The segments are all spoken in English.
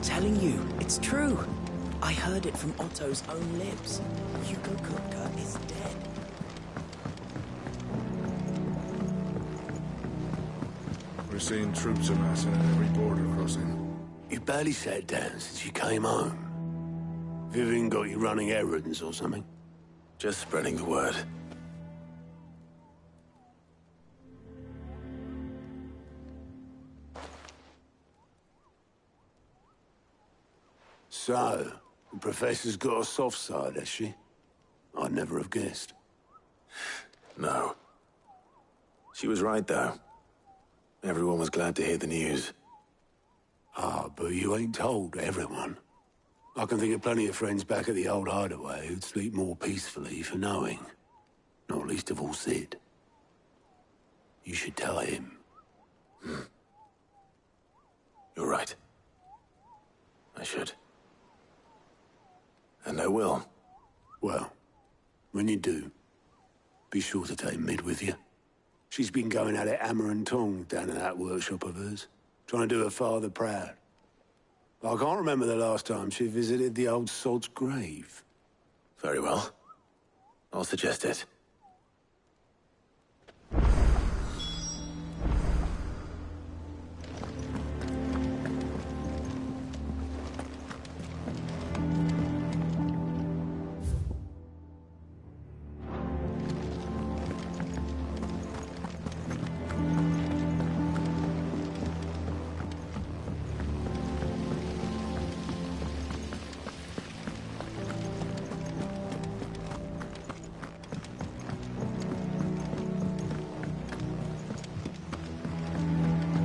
telling you, it's true. I heard it from Otto's own lips. Hugo Kupka is dead. We're seeing troops amassing at every border crossing. You barely sat down since you came home. Vivian got you running errands or something? Just spreading the word. So, the Professor's got a soft side, has she? I'd never have guessed. No. She was right, though. Everyone was glad to hear the news. Ah, but you ain't told everyone. I can think of plenty of friends back at the old hideaway who'd sleep more peacefully for knowing. Not least of all Sid. You should tell him. You're right. I should. And I will. Well, when you do, be sure to take Mid with you. She's been going at it hammer and tong down in that workshop of hers, trying to do her father proud. I can't remember the last time she visited the old sod's grave. Very well. I'll suggest it.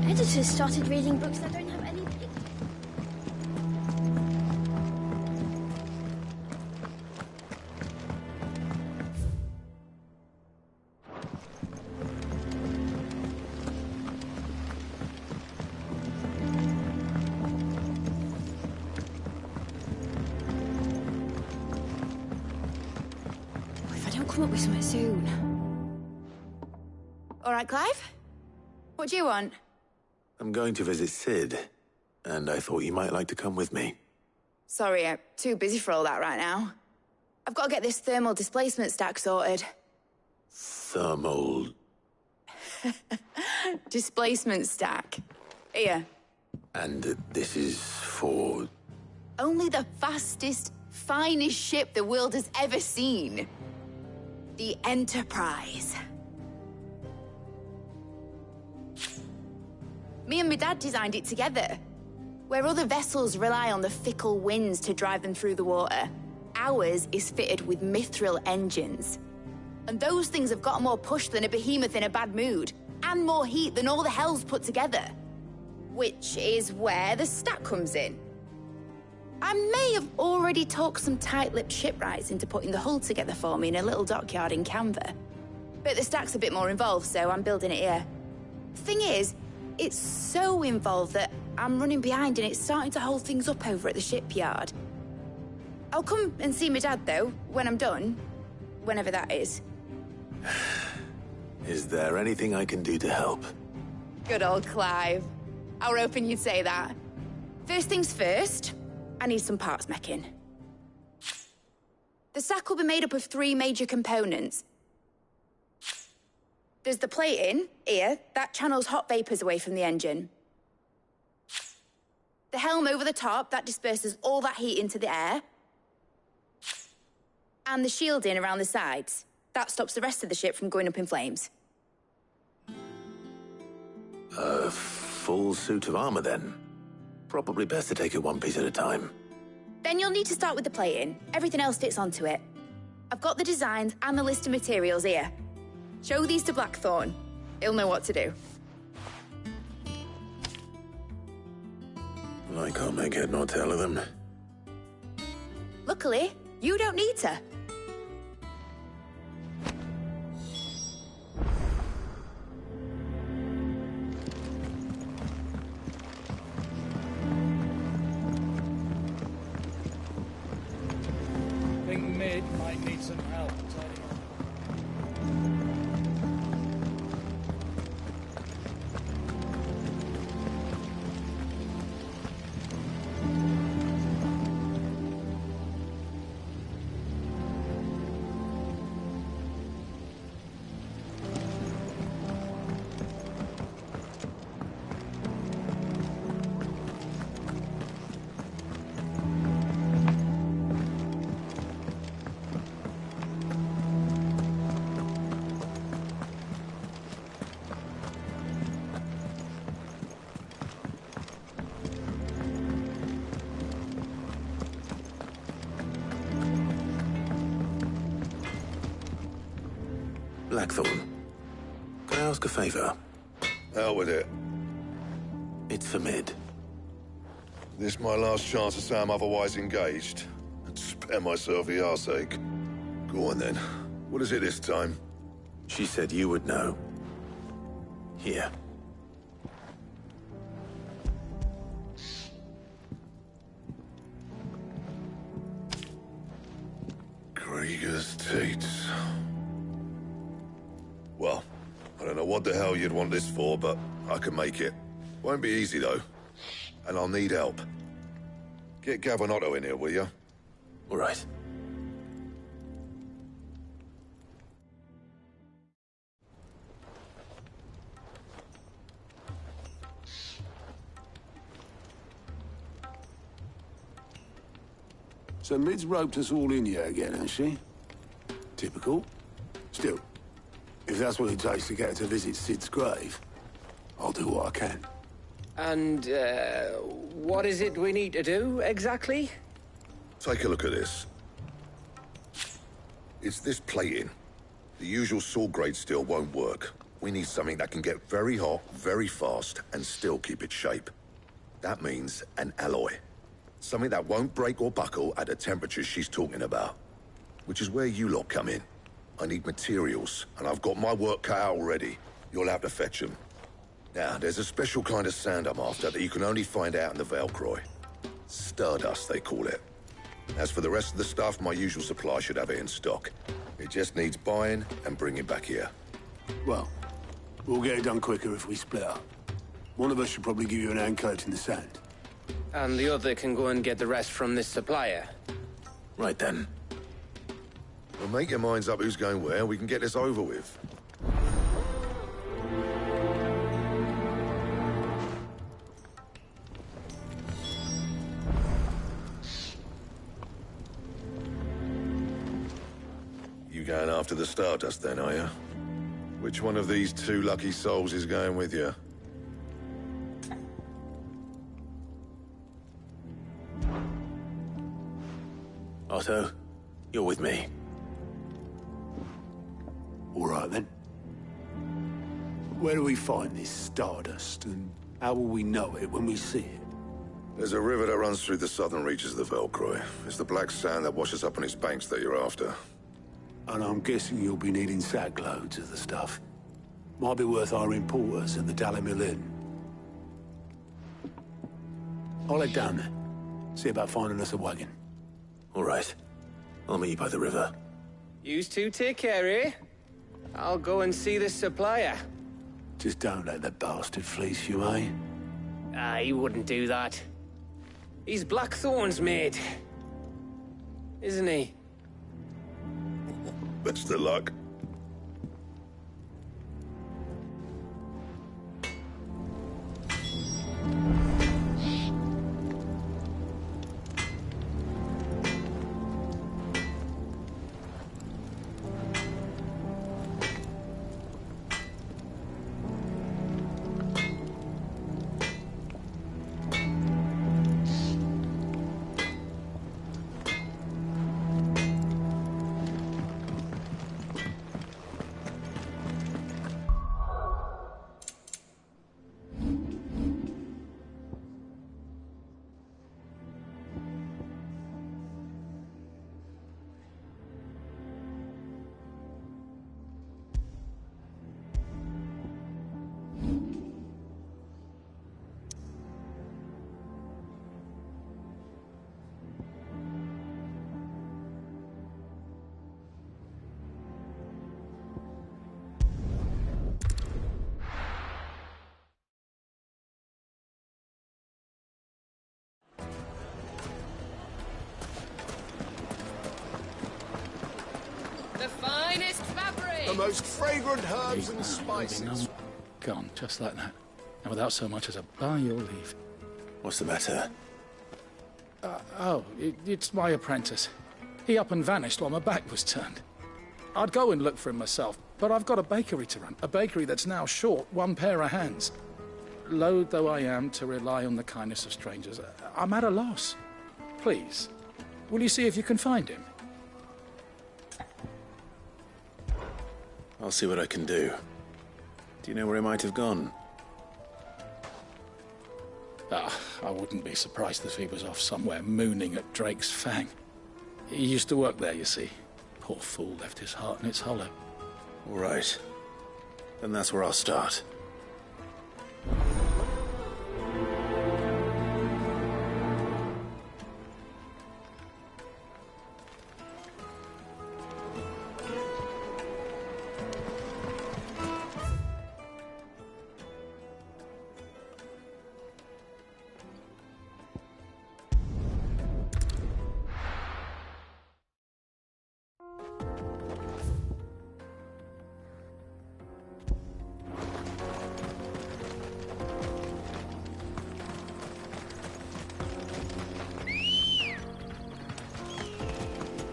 Editors started reading books that don't have any pictures. If I don't come up with something soon. All right, Clive? What do you want? I'm going to visit Sid, and I thought you might like to come with me. Sorry, I'm too busy for all that right now. I've got to get this thermal displacement stack sorted. Thermal... Displacement stack. Here. And this is for... Only the fastest, finest ship the world has ever seen. The Enterprise. Me and my dad designed it together. Where other vessels rely on the fickle winds to drive them through the water, ours is fitted with mithril engines. And those things have got more push than a behemoth in a bad mood, and more heat than all the hells put together. Which is where the stack comes in. I may have already talked some tight-lipped shipwrights into putting the hull together for me in a little dockyard in Canva. But the stack's a bit more involved, so I'm building it here. Thing is, it's so involved that I'm running behind and it's starting to hold things up over at the shipyard. I'll come and see my dad, though, when I'm done. Whenever that is. Is there anything I can do to help? Good old Clive. I were hoping you'd say that. First things first, I need some parts meching. The stack will be made up of 3 major components. There's the plating, here, that channels hot vapors away from the engine. The helm over the top, that disperses all that heat into the air. And the shielding around the sides. That stops the rest of the ship from going up in flames. A full suit of armor, then? Probably best to take it one piece at a time. Then you'll need to start with the plating. Everything else fits onto it. I've got the designs and the list of materials here. Show these to Blackthorn. He'll know what to do. I can't make head nor tail of them. Luckily, you don't need to. Think Mid might need some help tidying up. Blackthorn. Can I ask a favor? Hell with it. It's for Mid. This my last chance to say I'm otherwise engaged. And spare myself the arseache. Go on then. What is it this time? She said you would know. Here. Krieger's Tates. Well, I don't know what the hell you'd want this for, but I can make it. Won't be easy, though. And I'll need help. Get Gavin-Otto in here, will you? All right. So Mid's roped us all in here again, has she? Typical. Still, if that's what it takes to get her to visit Sid's grave, I'll do what I can. And, what is it we need to do, exactly? Take a look at this. It's this plating. The usual sword-grade steel won't work. We need something that can get very hot, very fast, and still keep its shape. That means an alloy. Something that won't break or buckle at the temperatures she's talking about. Which is where you lot come in. I need materials, and I've got my work cut out already. You'll have to fetch them. Now, there's a special kind of sand I'm after that you can only find out in the Velcroy. Stardust, they call it. As for the rest of the stuff, my usual supply should have it in stock. It just needs buying and bringing back here. Well, we'll get it done quicker if we split up. One of us should probably give you an hand coat in the sand. And the other can go and get the rest from this supplier. Right then. Well, make your minds up who's going where, we can get this over with. You going after the Stardust then, are you? Which one of these two lucky souls is going with you? Otto, you're with me. All right, then. Where do we find this Stardust, and how will we know it when we see it? There's a river that runs through the southern reaches of the Velcroy. It's the black sand that washes up on its banks that you're after. And I'm guessing you'll be needing sack loads of the stuff. Might be worth our importers at the Dalimil Inn. I'll head down there. See about finding us a wagon. All right. I'll meet you by the river. Yous two take care, eh? I'll go and see this supplier. Just don't let the bastard fleece you, eh? He wouldn't do that. He's Blackthorn's mate. Isn't he? Best of luck. The finest fabric! The most fragrant herbs and spices. Gone, just like that. And without so much as a by your leave. What's the matter? It's my apprentice. He up and vanished while my back was turned. I'd go and look for him myself, but I've got a bakery to run. A bakery that's now short one pair of hands. Loath though I am to rely on the kindness of strangers, I'm at a loss. Please, will you see if you can find him? I'll see what I can do. Do you know where he might have gone? I wouldn't be surprised if he was off somewhere mooning at Drake's Fang. He used to work there, you see. Poor fool left his heart in its hollow. All right. Then that's where I'll start.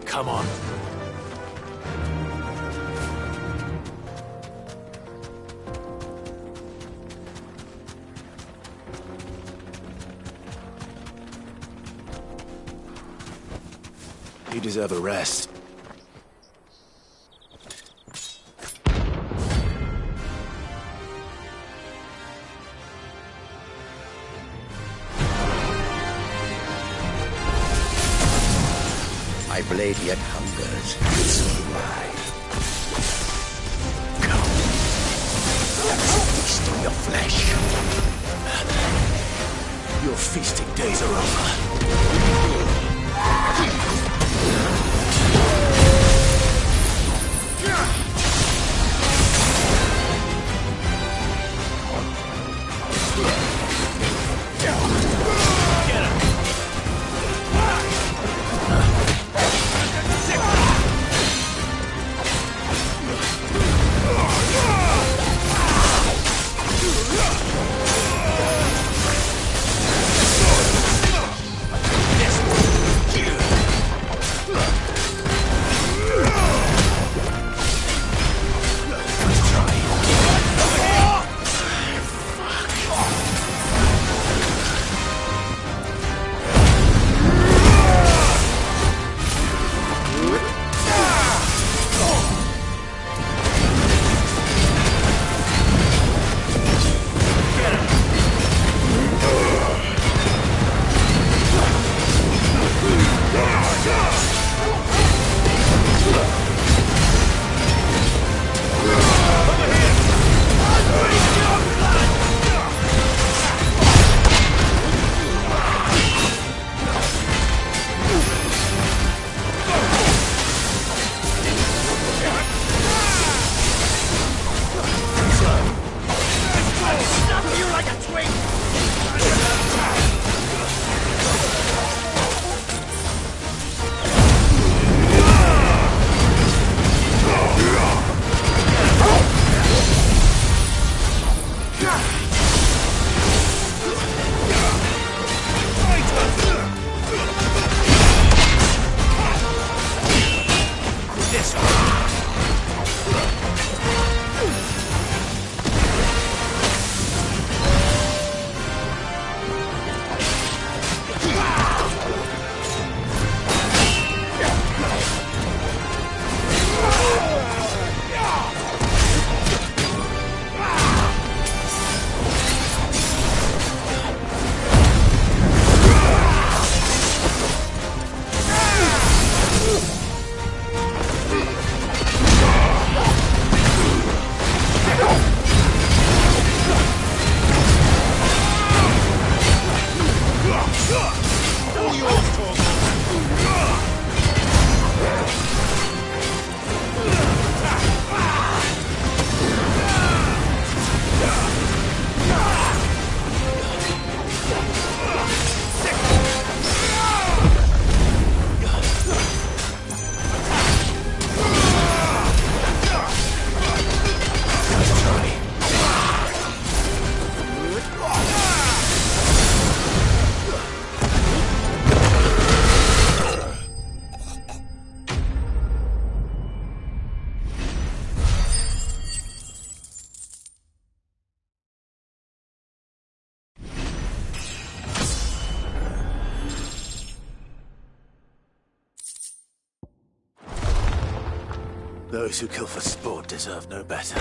Come on. You deserve a rest. My blade yet hungers. So do I. Come. Feast on your flesh. Your feasting days are over. This Those who kill for sport deserve no better.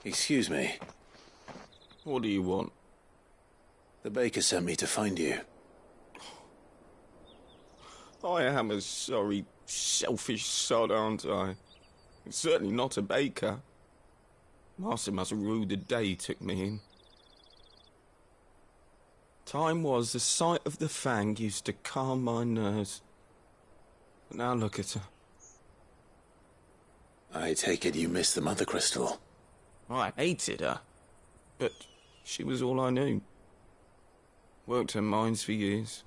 Excuse me. What do you want? The baker sent me to find you. I am a sorry, selfish sod, aren't I? Certainly not a baker. Master must have ruled the day he took me in. Time was the sight of the Fang used to calm my nerves. But now look at her. I take it you missed the Mother Crystal. I hated her, but she was all I knew. Worked her mines for years.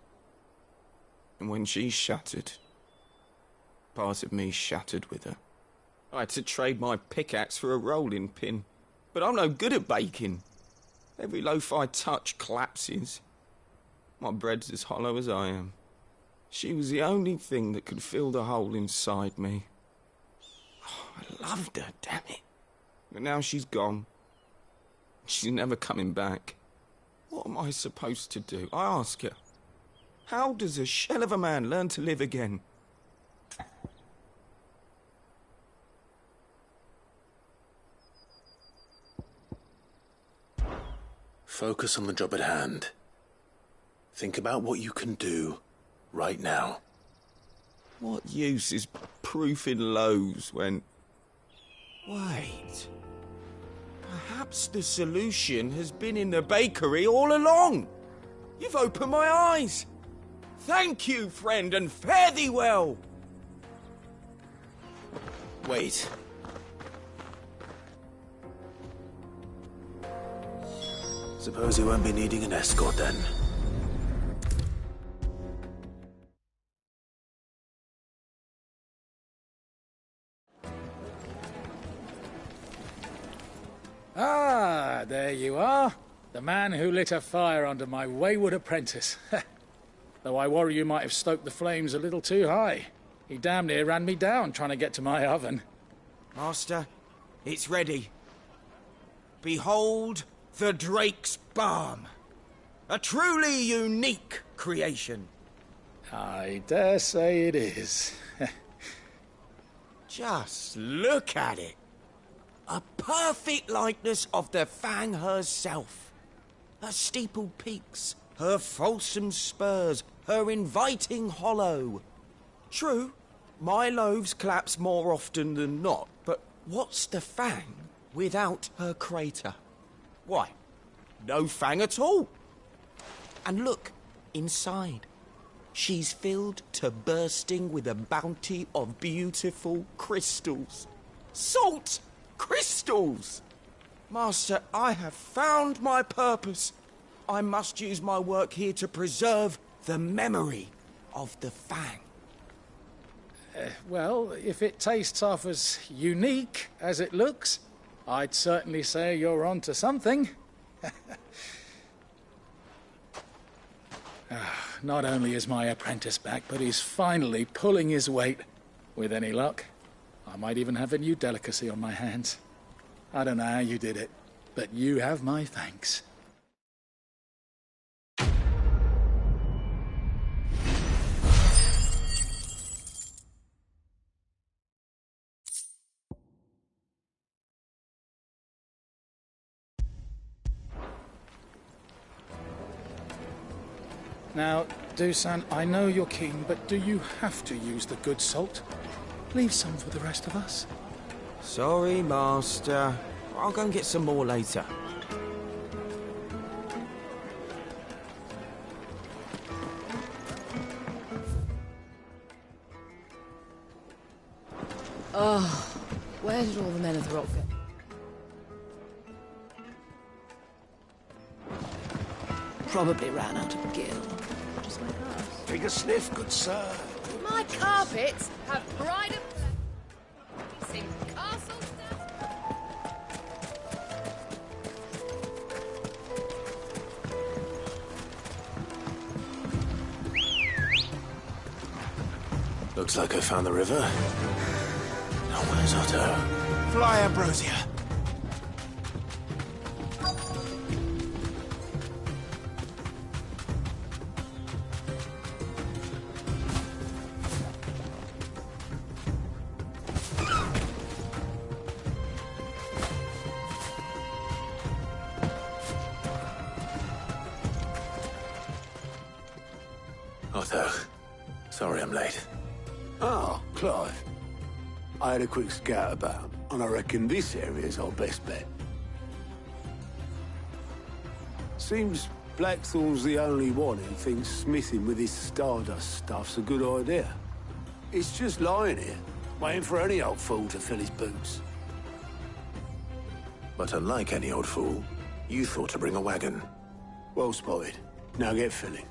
And when she shattered, part of me shattered with her. I had to trade my pickaxe for a rolling pin, but I'm no good at baking. Every loaf I touch collapses. My bread's as hollow as I am. She was the only thing that could fill the hole inside me. Oh, I loved her, damn it. But now she's gone. She's never coming back. What am I supposed to do? I ask her. How does a shell of a man learn to live again? Focus on the job at hand. Think about what you can do right now. What use is proofing loaves when... Wait. Perhaps the solution has been in the bakery all along. You've opened my eyes. Thank you, friend, and fare thee well. Wait. Suppose you won't be needing an escort then. Ah, there you are. The man who lit a fire under my wayward apprentice. Though I worry you might have stoked the flames a little too high. He damn near ran me down trying to get to my oven. Master, it's ready. Behold the Drake's Balm. A truly unique creation. I dare say it is. Just look at it. A perfect likeness of the Fang herself. Her steepled peaks, her fulsome spurs, her inviting hollow. True, my loaves collapse more often than not, but what's the Fang without her crater? Why, no Fang at all. And look, inside. She's filled to bursting with a bounty of beautiful crystals. Salt crystals! Master, I have found my purpose. I must use my work here to preserve the memory of the Fang. Well, if it tastes half as unique as it looks, I'd certainly say you're on to something. Not only is my apprentice back, but he's finally pulling his weight. With any luck, I might even have a new delicacy on my hands. I don't know how you did it, but you have my thanks. Now, Dusan, I know you're keen, but do you have to use the good salt? Leave some for the rest of us. Sorry, Master. I'll go and get some more later. Oh, where did all the men of the rock go? Probably ran out of gill. Just like us. Take a sniff, good sir. My carpets have pride of sing castle stuff. Looks like I found the river. Now where's Otto? Fly, Ambrosia. Otto, sorry I'm late. Oh, Clive. I had a quick scout about, and I reckon this area's our best bet. Seems Blackthorn's the only one who thinks smithing with his Stardust stuff's a good idea. It's just lying here, waiting for any old fool to fill his boots. But unlike any old fool, you thought to bring a wagon. Well spotted. Now get filling.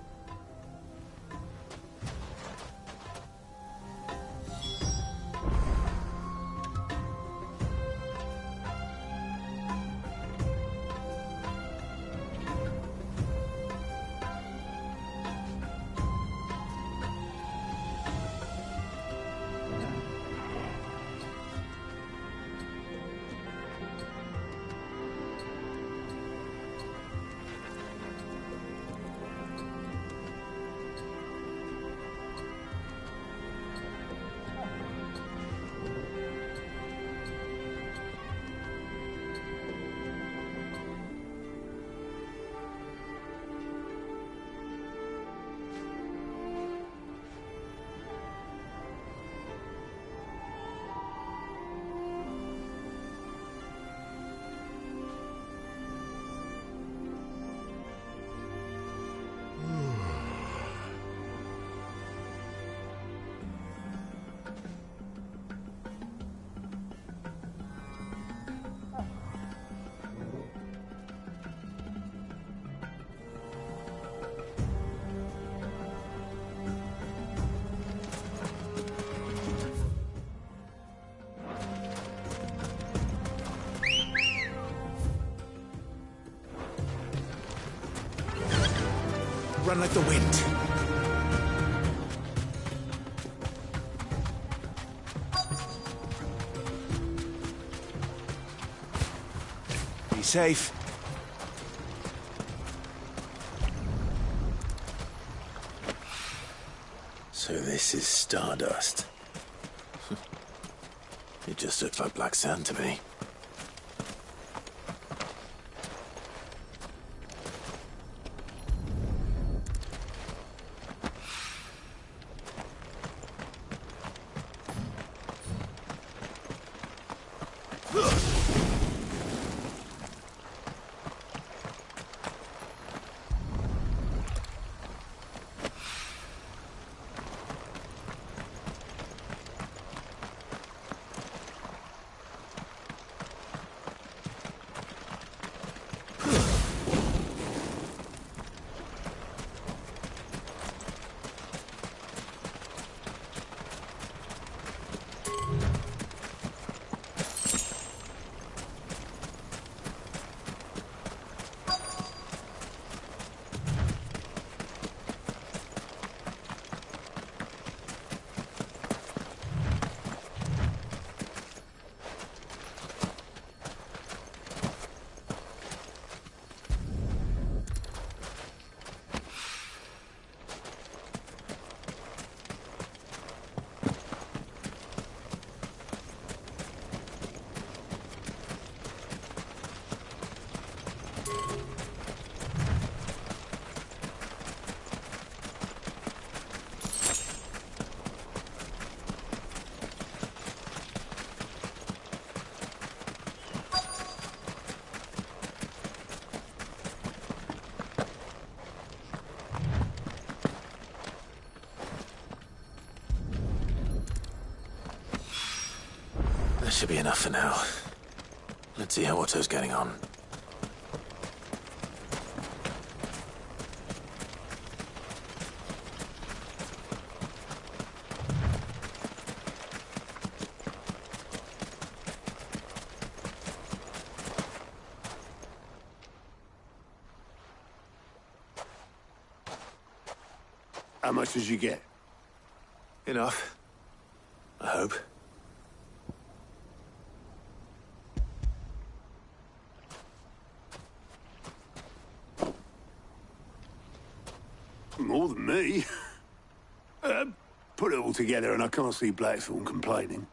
Run like the wind. Be safe. So this is Stardust. It just looks like black sand to me. That should be enough for now. Let's see how Otto's getting on. How much did you get? Enough. I hope. More than me. Put it all together and I can't see Blackthorne complaining.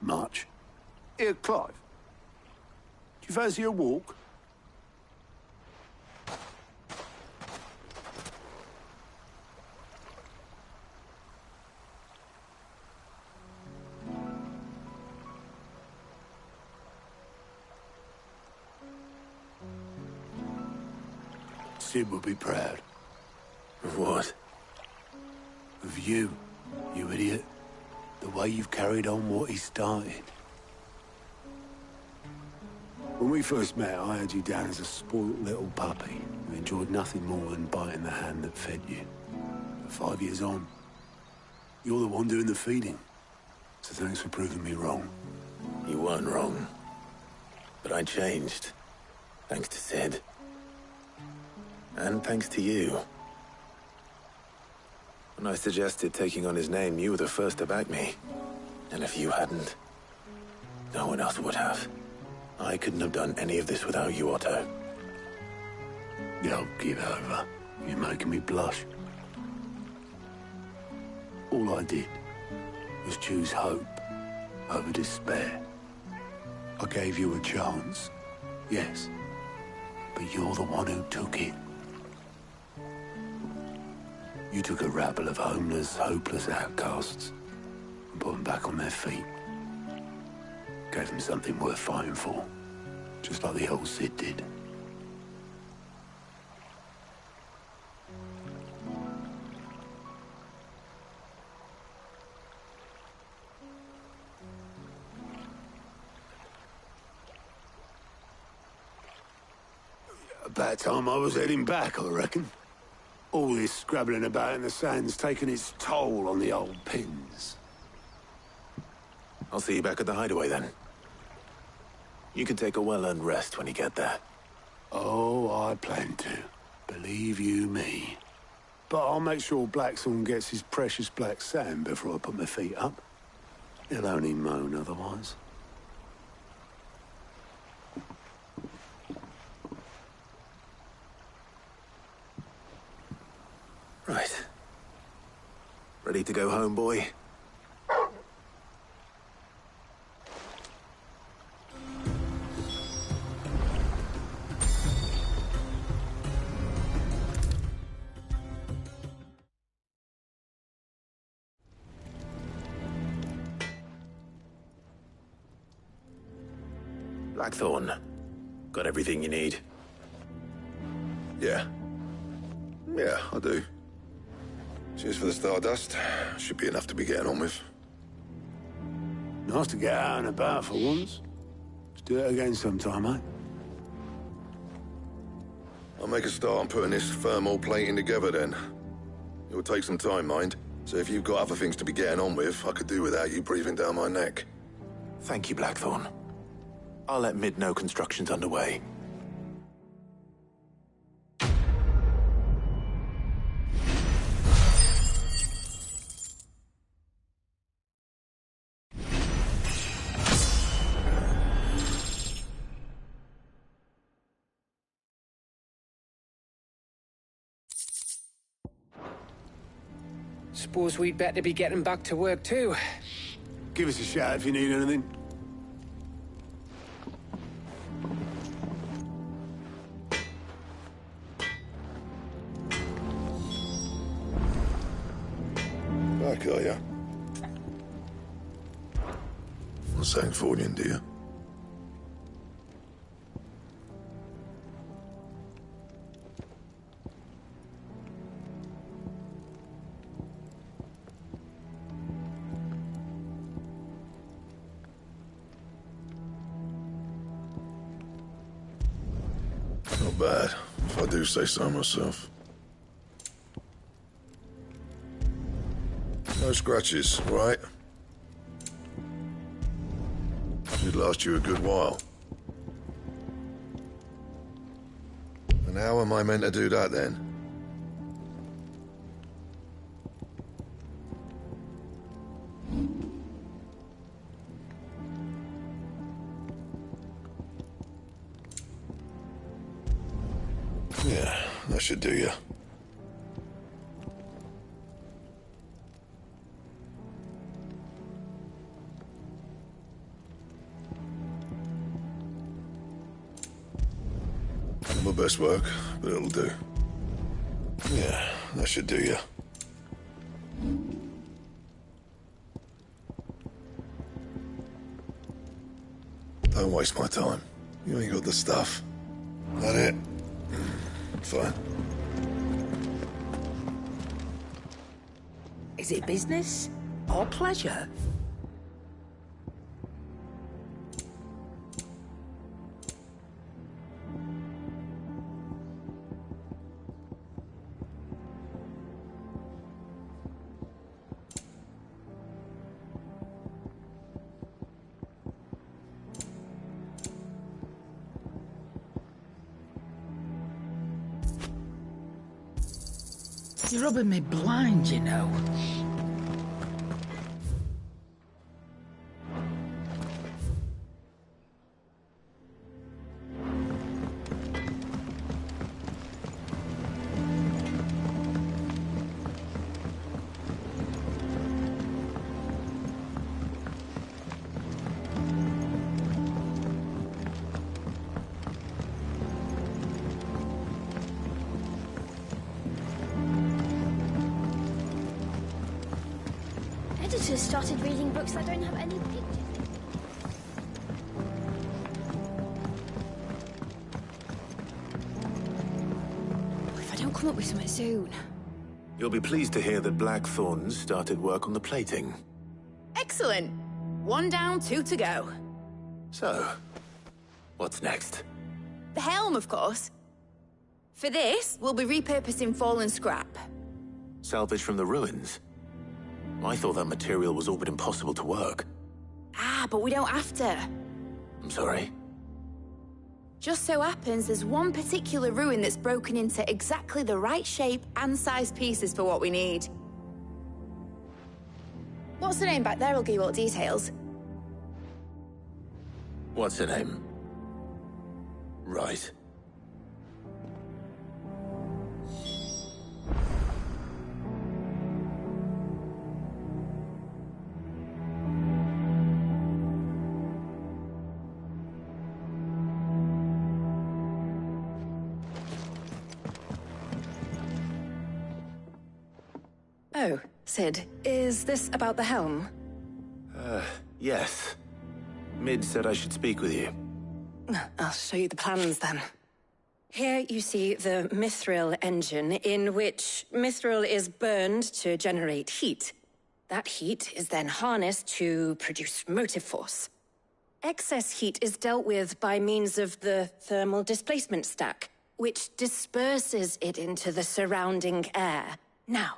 Much. Here, Clive. Do you fancy a walk? Sid will be proud. Of what? Of you, you idiot. The way you've carried on what he started. When we first met, I had you down as a spoilt little puppy who enjoyed nothing more than biting the hand that fed you. But 5 years on, you're the one doing the feeding. So thanks for proving me wrong. You weren't wrong. But I changed. Thanks to Sid. And thanks to you. When I suggested taking on his name, you were the first to back me. And if you hadn't, no one else would have. I couldn't have done any of this without you, Otto. Don't give over. You're making me blush. All I did was choose hope over despair. I gave you a chance, yes, but you're the one who took it. You took a rabble of homeless, hopeless outcasts and put them back on their feet. Gave them something worth fighting for, just like the old Sid did. About time I was heading back, I reckon. All this scrabbling about in the sand's taken its toll on the old pins. I'll see you back at the hideaway then. You can take a well-earned rest when you get there. Oh, I plan to. Believe you me. But I'll make sure Blackthorne gets his precious black sand before I put my feet up. He'll only moan otherwise. Right. Ready to go home, boy? Blackthorne. Got everything you need? Yeah. Yeah, I do. Cheers for the Stardust. Should be enough to be getting on with. Nice to get out and about for once. Let's do it again sometime, eh? I'll make a start on putting this thermal plating together then. It will take some time, mind. So if you've got other things to be getting on with, I could do without you breathing down my neck. Thank you, Blackthorne. I'll let Mid know construction's underway. Suppose we'd better be getting back to work too. Give us a shout if you need anything. Back, are ya? Not saying Fordian, do you? Not bad, if I do say so myself. No scratches, right? Should last you a good while. And how am I meant to do that then? Yeah, that should do you. Not my best work, but it'll do. Yeah, that should do you. Don't waste my time. You ain't got the stuff. That it? Fine. Is it business or pleasure? You're rubbing me blind, you know. Editors started reading books that don't have any pictures. If I don't come up with something soon. You'll be pleased to hear that Blackthorn started work on the plating. Excellent. 1 down, 2 to go. So, what's next? The helm, of course. For this, we'll be repurposing fallen scrap. Salvage from the ruins? I thought that material was all but impossible to work. Ah, but we don't have to. I'm sorry. Just so happens there's one particular ruin that's broken into exactly the right shape and size pieces for what we need. What's the name back there? I'll give you all the details. What's her name? Right. Oh, Sid, is this about the helm? Yes. Mid said I should speak with you. I'll show you the plans then. Here you see the Mithril engine, in which Mithril is burned to generate heat. That heat is then harnessed to produce motive force. Excess heat is dealt with by means of the thermal displacement stack, which disperses it into the surrounding air. Now,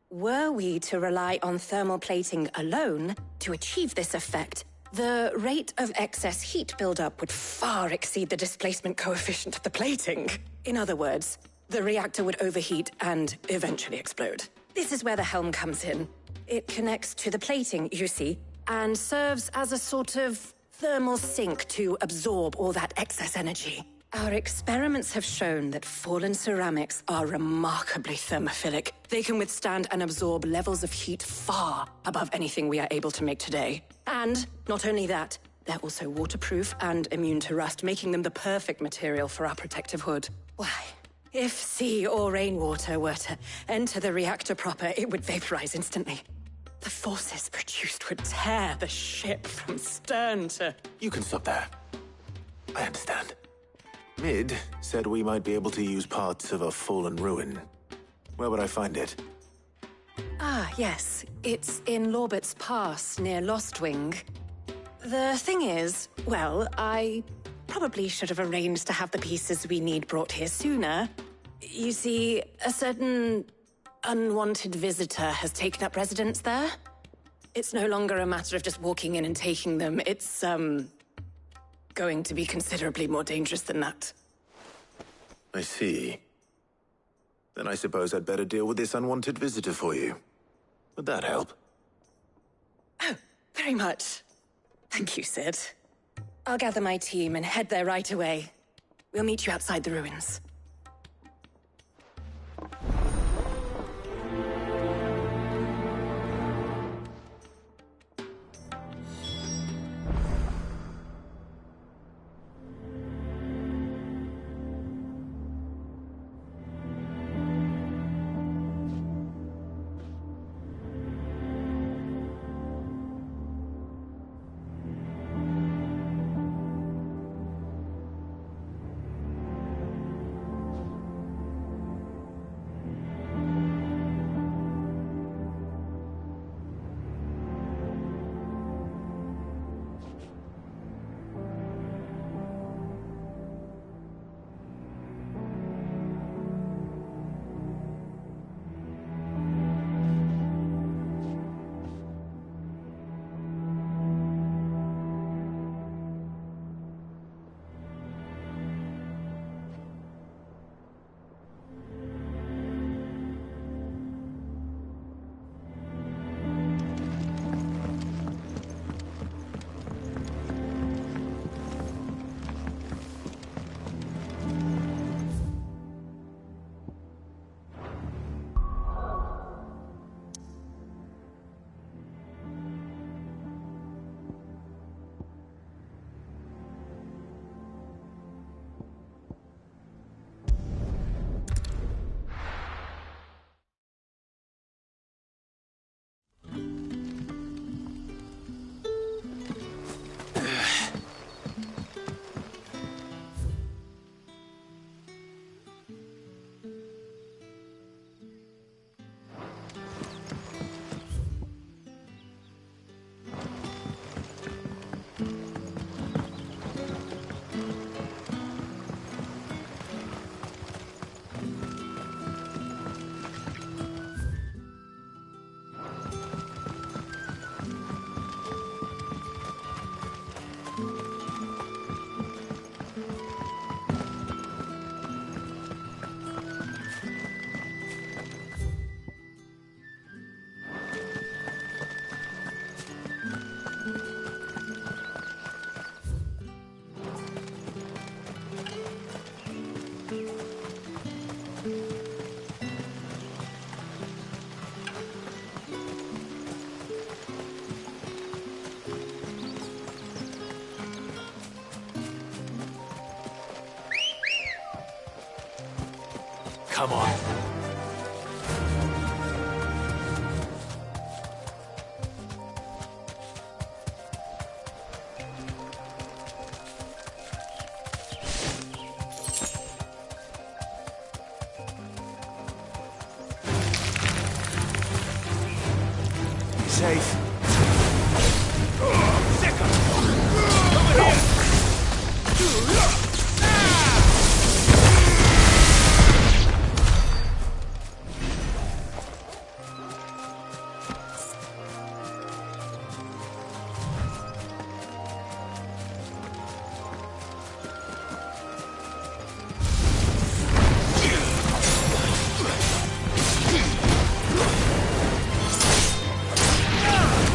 were we to rely on thermal plating alone to achieve this effect, the rate of excess heat buildup would far exceed the displacement coefficient of the plating. In other words, the reactor would overheat and eventually explode. This is where the helm comes in. It connects to the plating, you see, and serves as a sort of thermal sink to absorb all that excess energy. Our experiments have shown that fallen ceramics are remarkably thermophilic. They can withstand and absorb levels of heat far above anything we are able to make today. And not only that, they're also waterproof and immune to rust, making them the perfect material for our protective hood. Why, if sea or rainwater were to enter the reactor proper, it would vaporize instantly. The forces produced would tear the ship from stern to... You can stop there. I understand. Mid said we might be able to use parts of a fallen ruin. Where would I find it? Ah, yes. It's in Lorbert's Pass, near Lostwing. The thing is, well, I probably should have arranged to have the pieces we need brought here sooner. You see, a certain unwanted visitor has taken up residence there. It's no longer a matter of just walking in and taking them. It's, going to be considerably more dangerous than that. I see. Then I suppose I'd better deal with this unwanted visitor for you. Would that help? Oh, very much. Thank you, Sid. I'll gather my team and head there right away. We'll meet you outside the ruins. Come on. Safe.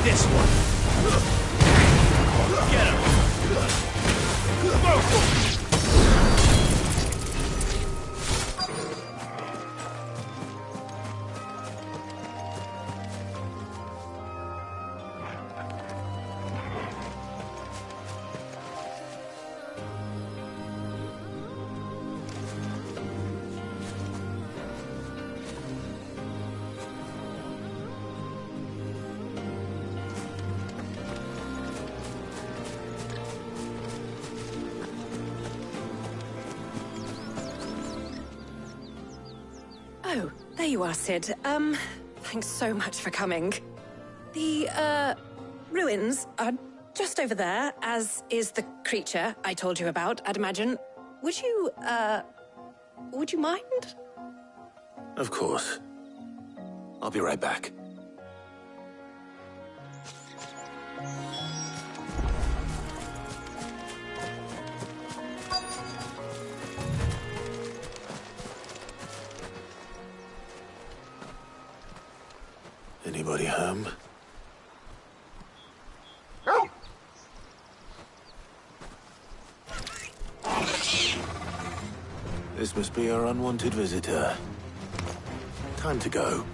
This one. Get him. Oh, there you are, Sid. Thanks so much for coming. The, ruins are just over there, as is the creature I told you about, I'd imagine. Would you mind? Of course. I'll be right back. Anybody home? This must be our unwanted visitor. Time to go.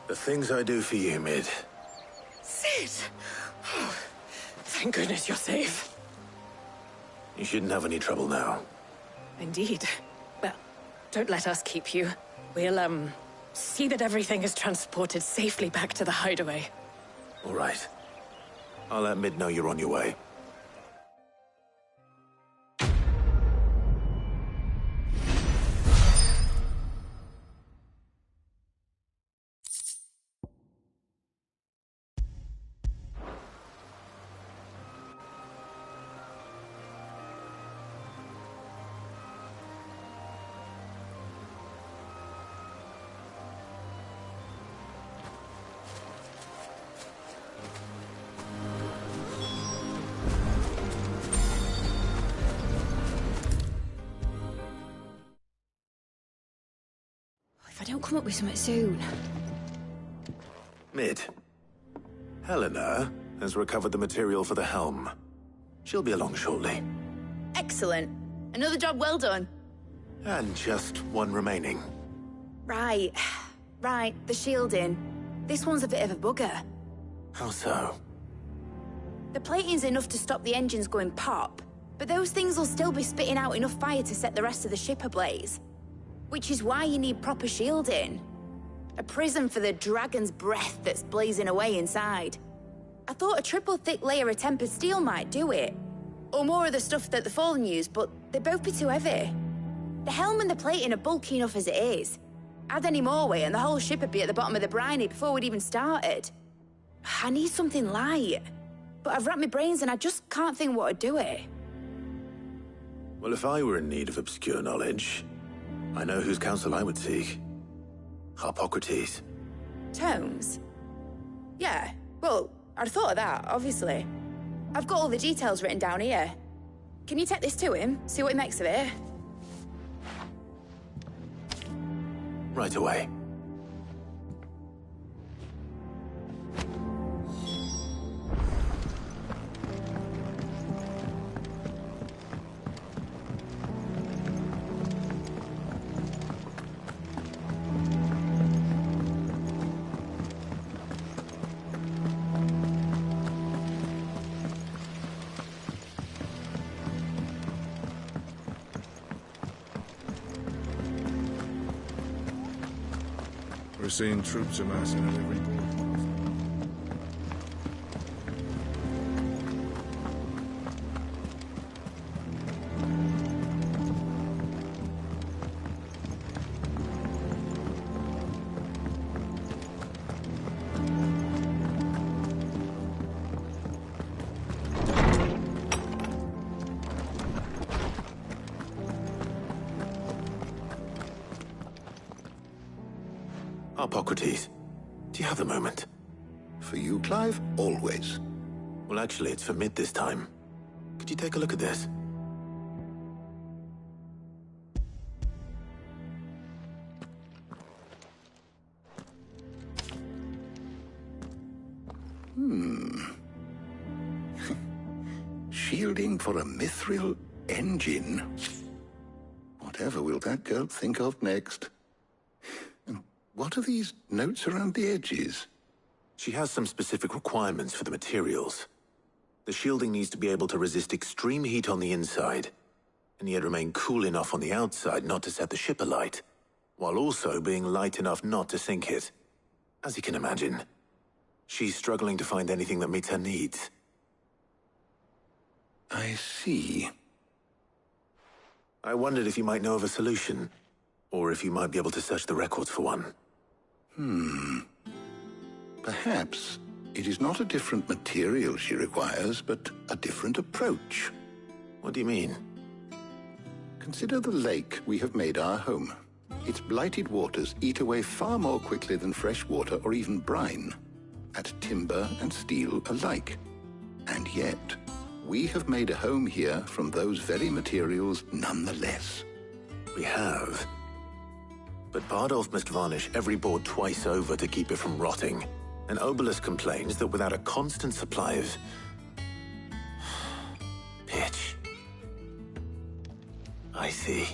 The things I do for you, Mid. Cid! Oh, thank goodness you're safe. You shouldn't have any trouble now. Indeed. Well, don't let us keep you. We'll, see that everything is transported safely back to the hideaway. All right. I'll let Mid know you're on your way. If I don't come up with something soon. Mid. Helena has recovered the material for the helm. She'll be along shortly. Excellent. Another job well done. And just one remaining. Right. Right, the shielding. This one's a bit of a bugger. How so? The plating's enough to stop the engines going pop, but those things will still be spitting out enough fire to set the rest of the ship ablaze. Which is why you need proper shielding. A prison for the dragon's breath that's blazing away inside. I thought a triple thick layer of tempered steel might do it. Or more of the stuff that the Fallen use, but they'd both be too heavy. The helm and the plating are bulky enough as it is. Add any more weight and the whole ship would be at the bottom of the briny before we'd even started. I need something light. But I've racked my brains and I just can't think what would do it. Well, if I were in need of obscure knowledge, I know whose counsel I would seek. Harpocrates. Tomes? Yeah, well, I'd thought of that, obviously. I've got all the details written down here. Can you take this to him, see what he makes of it? Right away. We're seeing troops amassing at every port. Harpocrates, do you have a moment? For you, Clive? Always. Well, actually, it's for Mid this time. Could you take a look at this? Shielding for a mithril engine. Whatever will that girl think of next? And what are these notes around the edges? She has some specific requirements for the materials. The shielding needs to be able to resist extreme heat on the inside, and yet remain cool enough on the outside not to set the ship alight, while also being light enough not to sink it. As you can imagine, she's struggling to find anything that meets her needs. I see. I wondered if you might know of a solution, or if you might be able to search the records for one. Perhaps it is not a different material she requires, but a different approach. What do you mean? Consider the lake we have made our home. Its blighted waters eat away far more quickly than fresh water or even brine, at timber and steel alike. And yet, we have made a home here from those very materials nonetheless. We have. But Bardolph must varnish every board twice over to keep it from rotting. And Obelus complains that without a constant supply of pitch. I see.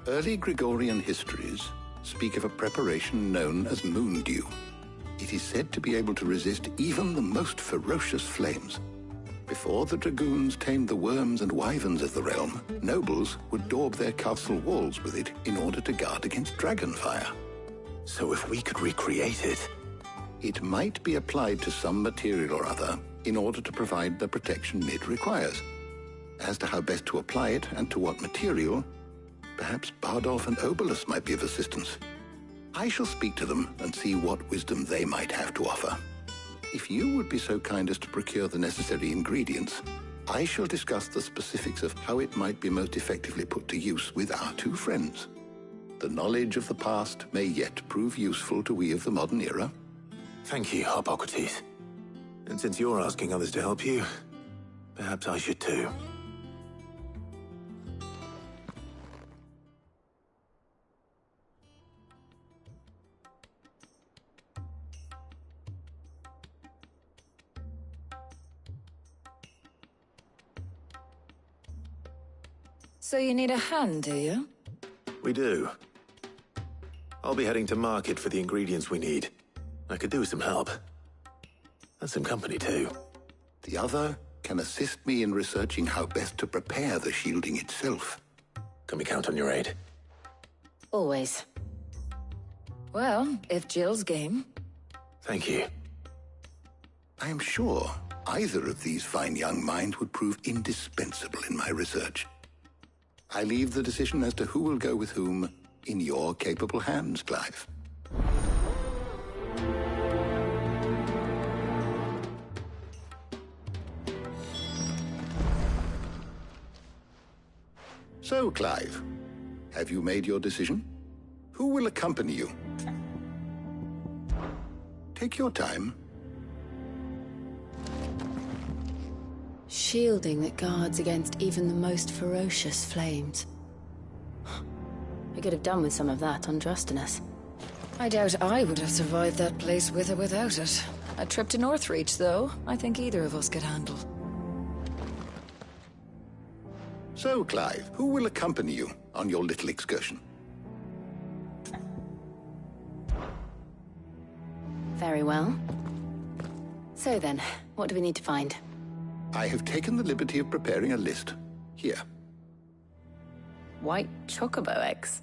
Early Gregorian histories speak of a preparation known as moondew. It is said to be able to resist even the most ferocious flames. Before the dragoons tamed the worms and wyverns of the realm, nobles would daub their castle walls with it in order to guard against dragonfire. So if we could recreate it... It might be applied to some material or other in order to provide the protection Mid requires. As to how best to apply it and to what material, perhaps Bardolph and Obelus might be of assistance. I shall speak to them and see what wisdom they might have to offer. If you would be so kind as to procure the necessary ingredients, I shall discuss the specifics of how it might be most effectively put to use with our two friends. The knowledge of the past may yet prove useful to we of the modern era. Thank you, Harpocrates. And since you're asking others to help you, perhaps I should too. So you need a hand, do you? We do. I'll be heading to market for the ingredients we need. I could do with some help. And some company, too. The other can assist me in researching how best to prepare the shielding itself. Can we count on your aid? Always. Well, if Jill's game. Thank you. I am sure either of these fine young minds would prove indispensable in my research. I leave the decision as to who will go with whom in your capable hands, Clive. So, Clive, have you made your decision? Who will accompany you? Take your time. Shielding that guards against even the most ferocious flames. I could have done with some of that on Drustinus. I doubt I would have survived that place with or without it. A trip to Northreach, though, I think either of us could handle. So, Clive, who will accompany you on your little excursion? Very well. So then, what do we need to find? I have taken the liberty of preparing a list. Here. White chocobo eggs.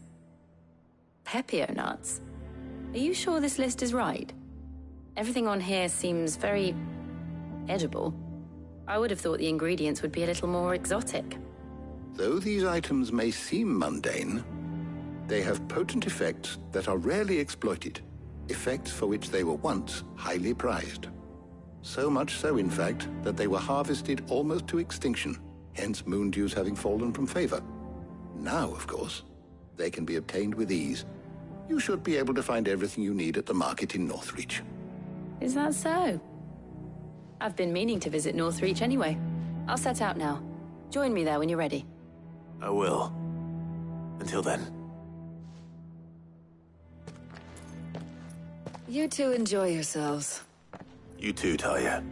Pepio nuts. Are you sure this list is right? Everything on here seems very edible. I would have thought the ingredients would be a little more exotic. Though these items may seem mundane, they have potent effects that are rarely exploited, effects for which they were once highly prized. So much so, in fact, that they were harvested almost to extinction, hence moondews having fallen from favor. Now, of course, they can be obtained with ease. you should be able to find everything you need at the market in Northreach. Is that so? I've been meaning to visit Northreach anyway. I'll set out now. Join me there when you're ready. I will. Until then. You two enjoy yourselves. You too, Talia.